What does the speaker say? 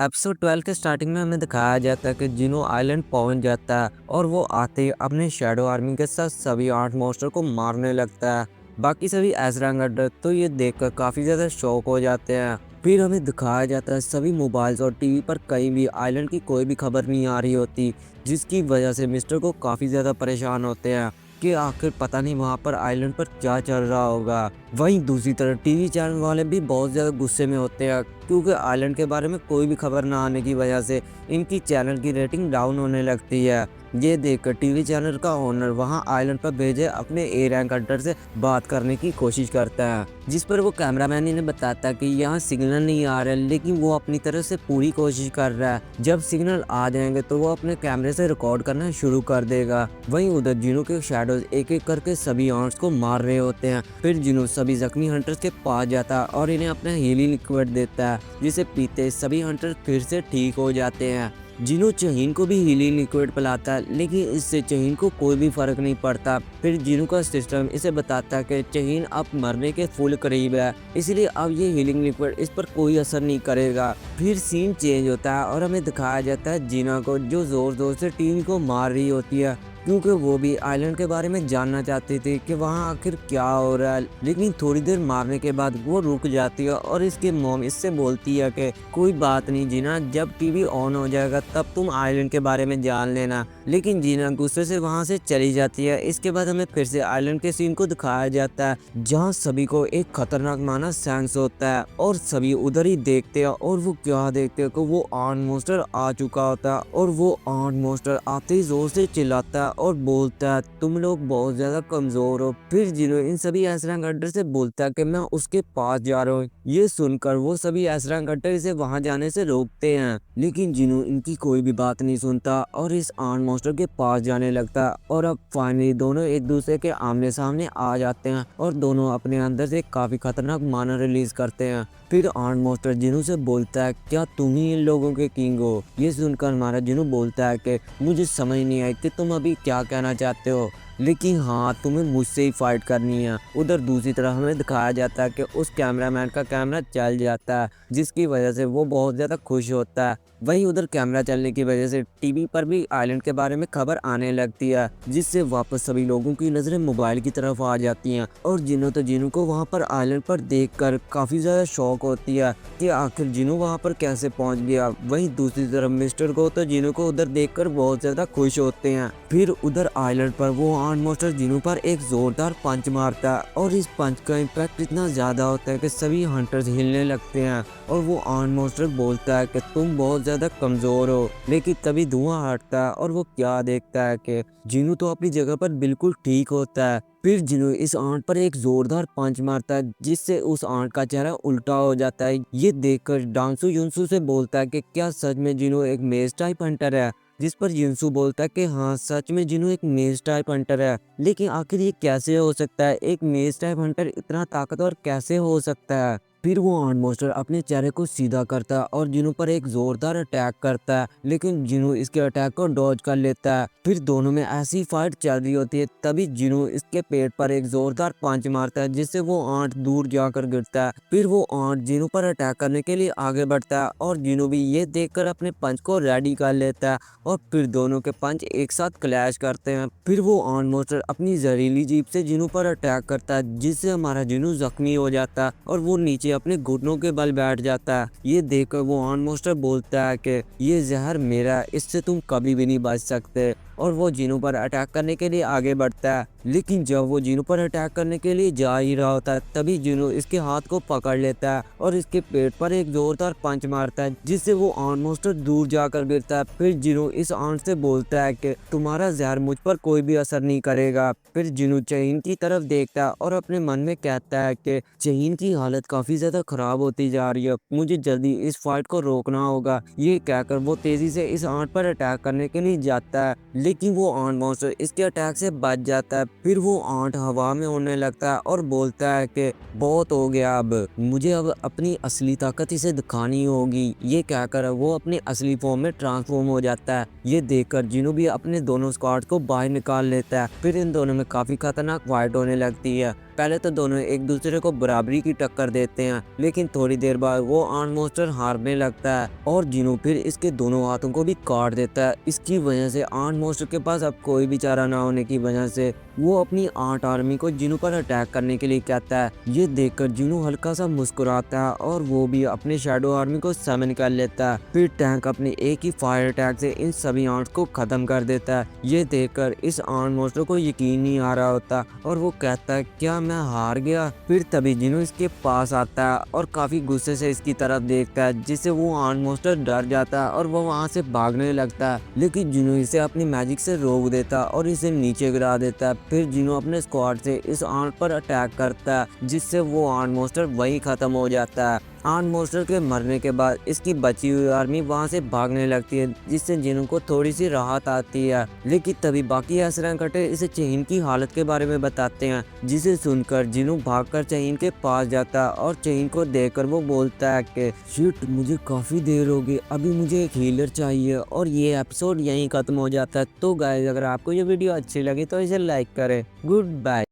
Episode 12 के starting में हमें दिखाया जाता है कि जिनो आइलैंड पहुंच जाता है और वो आते ही अपने शैडो आर्मी के साथ सभी 8 मॉन्स्टर को मारने लगता है। बाकी सभी एसरांगड्डर तो ये देखकर काफ़ी ज़्यादा शॉक हो जाते हैं। फिर हमें दिखाया जाता है सभी मोबाइल्स और टीवी पर कहीं भी आइलैंड की कोई भी खबर नहीं आ रही होती, जिसकी वजह से मिस्टर को काफ़ी ज़्यादा परेशान होते हैं कि आखिर पता नहीं वहाँ पर आइलैंड पर क्या चल रहा होगा। वहीं दूसरी तरफ टीवी चैनल वाले भी बहुत ज़्यादा गुस्से में होते हैं, क्योंकि आइलैंड के बारे में कोई भी खबर ना आने की वजह से इनकी चैनल की रेटिंग डाउन होने लगती है। ये देखकर टीवी चैनल का ओनर वहां आइलैंड पर भेजे अपने ए रैंक हंटर से बात करने की कोशिश करता है, जिस पर वो कैमरामैन इन्हें बताता है कि यहाँ सिग्नल नहीं आ रहा है, लेकिन वो अपनी तरफ से पूरी कोशिश कर रहा है। जब सिग्नल आ जाएंगे तो वो अपने कैमरे से रिकॉर्ड करना शुरू कर देगा। वहीं उधर जिनो के शैडोज एक एक करके सभी हंटर्स को मार रहे होते हैं। फिर जिनो सभी जख्मी हंटर्स के पास जाता है और इन्हें अपना हीलिंग लिक्विड देता है, जिसे पीते सभी हंटर फिर से ठीक हो जाते हैं। जिनो चहीन को भी हीलिंग लिक्विड पिलाता है, लेकिन इससे चहीन को कोई भी फर्क नहीं पड़ता। फिर जिनो का सिस्टम इसे बताता है कि चहीन अब मरने के फुल करीब है, इसलिए अब ये हीलिंग लिक्विड इस पर कोई असर नहीं करेगा। फिर सीन चेंज होता है और हमें दिखाया जाता है जीना को, जो जोर जोर से टीम को मार रही होती है, क्योंकि वो भी आइलैंड के बारे में जानना चाहती थी कि वहाँ आखिर क्या हो रहा है। लेकिन थोड़ी देर मारने के बाद वो रुक जाती है और इसके मॉम इससे बोलती है कि कोई बात नहीं जीना, जब टीवी ऑन हो जाएगा तब तुम आइलैंड के बारे में जान लेना। लेकिन जीना गुस्से से वहाँ से चली जाती है। इसके बाद हमें फिर से आइलैंड के सीन को दिखाया जाता है, जहाँ सभी को एक खतरनाक माना सेंस होता है और सभी उधर ही देखते हैं। और वो क्या देखते हैं कि वो आर्म मॉन्स्टर आ चुका होता है और वो आर्म मॉन्स्टर आते ही जोर से चिल्लाता है और बोलता है तुम लोग बहुत ज्यादा कमजोर हो। फिर जिनो इन सभी एसरांग अड्डर से बोलता है कि मैं उसके पास जा रहा हूँ। ये सुनकर वो सभी एसरांग अड्डर इसे वहां जाने से रोकते हैं, लेकिन जिनो इनकी कोई भी बात नहीं सुनता और इस आर्म मॉन्स्टर के पास जाने लगता है। और अब फाइनली दोनों एक दूसरे के आमने सामने आ जाते हैं और दोनों अपने अंदर से काफी खतरनाक माना रिलीज करते हैं। फिर आर्म मॉन्स्टर जिनो से बोलता है क्या तुम ही इन लोगों के किंग हो। ये सुनकर हमारा जिनो बोलता है कि मुझे समझ नहीं आई कि तुम अभी क्या कहना चाहते हो, लेकिन हाँ तुम्हें मुझसे ही फाइट करनी है। उधर दूसरी तरफ हमें दिखाया जाता है कि उस कैमरामैन का कैमरा चल जाता है, जिसकी वजह से वो बहुत ज़्यादा खुश होता है। वहीं उधर कैमरा चलने की वजह से टीवी पर भी आइलैंड के बारे में खबर आने लगती है, जिससे वापस सभी लोगों की नज़रें मोबाइल की तरफ आ जाती हैं। और जिनो को वहाँ पर आइलैंड पर देखकर काफ़ी ज़्यादा शौक होती है कि आखिर जिनो वहाँ पर कैसे पहुँच गया। वहीं दूसरी तरफ मिस्टर को तो जिनो को उधर देखकर बहुत ज़्यादा खुश होते हैं। फिर उधर आइलैंड पर वो आर्म मॉन्स्टर जिनो पर एक जोरदार पंच मारता है और इस पंच का इम्पैक्ट इतना ज़्यादा होता है कि सभी हंटर्स हिलने लगते हैं। और वो आर्म मॉन्स्टर बोलता है कि तुम बहुत ज़्यादा कमज़ोर हो। लेकिन तभी धुआं हटता है और वो क्या देखता है कि जिनो तो अपनी जगह पर बिल्कुल ठीक होता है। फिर जिनो इस आंट पर एक जोरदार पंच मारता है, जिससे उस आंट का चेहरा उल्टा हो जाता है। ये देखकर डांसू युनसू से बोलता है कि क्या सच में जिनो एक मेज टाइप हंटर है। जिस पर युनसू बोलता है कि हाँ सच में जिनो एक मेज टाइप हंटर है, लेकिन आखिर ये कैसे हो सकता है, एक मेज टाइप हंटर इतना ताकतवर कैसे हो सकता है। फिर वो आर्म मॉन्स्टर अपने चेहरे को सीधा करता है और जिनो पर एक जोरदार अटैक करता है, लेकिन जिनो इसके अटैक को डॉज कर लेता है। फिर दोनों में ऐसी फाइट चल रही होती है, तभी जिनो इसके पेट पर एक जोरदार पंच मारता है, जिससे वो आंट दूर जाकर गिरता है। फिर वो आंट जिनो पर अटैक करने के लिए आगे बढ़ता है और जिनो भी ये देखकर अपने पंच को रेडी कर लेता है और फिर दोनों के पंच एक साथ क्लैश करते हैं। फिर वो आर्म मॉन्स्टर अपनी जहरीली जीभ से जिनो पर अटैक करता है, जिससे हमारा जिनो जख्मी हो जाता है और वो नीचे अपने घुटनों के बल बैठ जाता है। ये देखकर वो आर्म मॉन्स्टर बोलता है कि ये जहर मेरा है, इससे तुम कभी भी नहीं बच सकते। और वो जिनो पर अटैक करने के लिए आगे बढ़ता है, लेकिन जब वो जिनो पर अटैक करने के लिए जा ही रहा होता है, तभी जिनो इसके हाथ को पकड़ लेता है और इसके पेट पर एक जोरदार पंच मारता है, जिससे वो आर्म मॉन्स्टर दूर जाकर गिरता है। फिर जिनो इस आंट से बोलता है कि तुम्हारा जहर मुझ पर कोई भी असर नहीं करेगा। फिर जिनो चहीन की तरफ देखता है और अपने मन में कहता है कि चहीन की हालत काफी ज्यादा खराब होती जा रही है, मुझे जल्दी इस फाइट को रोकना होगा। ये कहकर वो तेजी से इस आंट पर अटैक करने के लिए जाता है, लेकिन वो आंट मॉन्स्टर इसके अटैक से बच जाता है। फिर वो आंट हवा में उड़ने लगता है और बोलता है कि बहुत हो गया, अब मुझे अब अपनी असली ताकत इसे दिखानी होगी। ये कहकर वो अपनी असली फॉर्म में ट्रांसफॉर्म हो जाता है। ये देखकर जिनो भी अपने दोनों स्क्वाड को बाहर निकाल लेता है। फिर इन दोनों में काफी खतरनाक फाइट होने लगती है पहले तो दोनों एक दूसरे को बराबरी की टक्कर देते हैं, लेकिन थोड़ी देर बाद वो आर्ट मॉन्स्टर हारने लगता है और जिनो फिर इसके दोनों हाथों को भी काट देता है। इसकी वजह से आर्ट मॉन्स्टर के पास अब कोई भी चारा ना होने की वजह से वो अपनी आर्ट आर्मी को जिनो पर अटैक करने के लिए कहता है। ये देखकर जिनो हल्का सा मुस्कुराता है और वो भी अपने शैडो आर्मी को समन कर लेता है। फिर टैंक अपने एक ही फायर अटैक से इन सभी आर्ट्स को खत्म कर देता है। ये देखकर इस आर्ट मॉन्स्टर को यकीन नहीं आ रहा होता और वो कहता है क्या मैं हार गया। फिर तभी जिनो इसके पास आता है और काफी गुस्से से इसकी तरफ देखता है, जिससे वो आर्ट मॉन्स्टर डर जाता है और वो वहां से भागने लगता है। लेकिन जिनो इसे अपनी मैजिक से रोक देता है और इसे नीचे गिरा देता है। फिर जिनो अपने स्क्वाड से इस आर्ट पर अटैक करता है, जिससे वो आर्ट मॉन्स्टर वहीं खत्म हो जाता है। आर्ट मॉन्स्टर के मरने के बाद इसकी बची हुई आर्मी वहां से भागने लगती है, जिससे जिनो को थोड़ी सी राहत आती है। लेकिन तभी बाकी असरंगकटे इसे चहीन की हालत के बारे में बताते हैं, जिसे सुनकर जिनो भागकर चहीन के पास जाता है और चहीन को देखकर वो बोलता है कि शिट, मुझे काफी देर हो गई, अभी मुझे एक हीलर चाहिए। और ये एपिसोड यहीं खत्म हो जाता है। तो गाइस, अगर आपको ये वीडियो अच्छी लगी तो इसे लाइक करें। Good bye.